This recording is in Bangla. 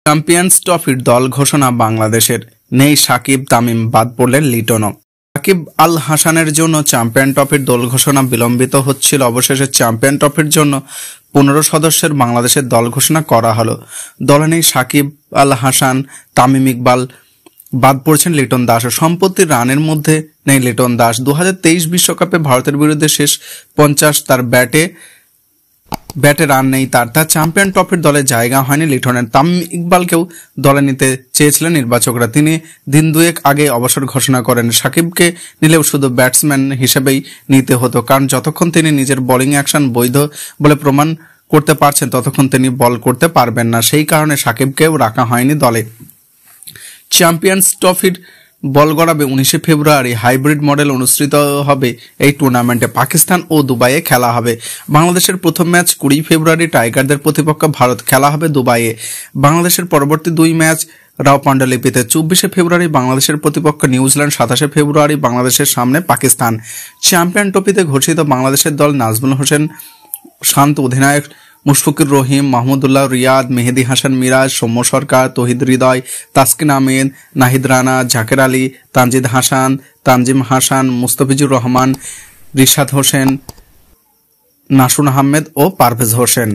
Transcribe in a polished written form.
চ্যাম্পিয়ন্স ট্রফির দল ঘোষণা বাংলাদেশের, নেই সাকিব, তামিম, বাদ পড়লেন লিটনও। সাকিব আল হাসানের জন্য চ্যাম্পিয়ন ট্রফির দল ঘোষণা বিলম্বিত হচ্ছিল। অবশেষে চ্যাম্পিয়ন ট্রফির জন্য 15 সদস্যের বাংলাদেশের দল ঘোষণা করা হলো। দলে নেই সাকিব আল হাসান, তামিম ইকবাল, বাদ পড়ছেন লিটন দাস। সম্প্রতি রানের মধ্যে নেই লিটন দাস। 2023 বিশ্বকাপে ভারতের বিরুদ্ধে শেষ 50 তার ব্যাটে রান নেই তার চ্যাম্পিয়ন ট্রফির দলে জায়গা হয়নি লিটনের। তামিম ইকবালকেও দলে নিতে চেয়েছিলেন নির্বাচকরা, তিনি দিন দুয়েক আগে অবসর ঘোষণা করেন। সাকিবকে নিলেও শুধু ব্যাটসম্যান হিসেবেই নিতে হতো, কারণ যতক্ষণ তিনি নিজের বোলিং অ্যাকশন বৈধ বলে প্রমাণ করতে পারছেন ততক্ষণ তিনি বল করতে পারবেন না। সেই কারণে সাকিবকেও রাখা হয়নি দলে। চ্যাম্পিয়ন্স ট্রফির বল গড়াবে 19 ফেব্রুয়ারি। হাইব্রিড মডেল অনুষ্ঠিত হবে এই টুর্নামেন্টে। পাকিস্তান ও দুবাইয়ে খেলা হবে। বাংলাদেশের প্রথম ম্যাচ 20 ফেব্রুয়ারি টাইগারদের প্রতিপক্ষ ভারত, খেলা হবে দুবাইয়ে। বাংলাদেশের পরবর্তী 2 ম্যাচ রাও পান্ডুলিপিতে। 24 ফেব্রুয়ারি বাংলাদেশের প্রতিপক্ষ নিউজিল্যান্ড, 27 ফেব্রুয়ারি বাংলাদেশের সামনে পাকিস্তান। চ্যাম্পিয়ন ট্রফিতে ঘোষিত বাংলাদেশের দল: নাজমুল হোসেন শান্ত অধিনায়ক, মুশফিকুর রহিম, মাহমুদুল্লাহ রিয়াদ, মেহেদী হাসান মিরাজ, সৌম্য সরকার, তৌহিদ হৃদয়, তাসকিন আহমেদ, নাহিদ রানা, জাকের আলী, তানজিদ হাসান, তানজিম হাসান, মুস্তাফিজুর রহমান, রিশাদ হোসেন, নাসুন আহমেদ ও পারভেজ হোসেন।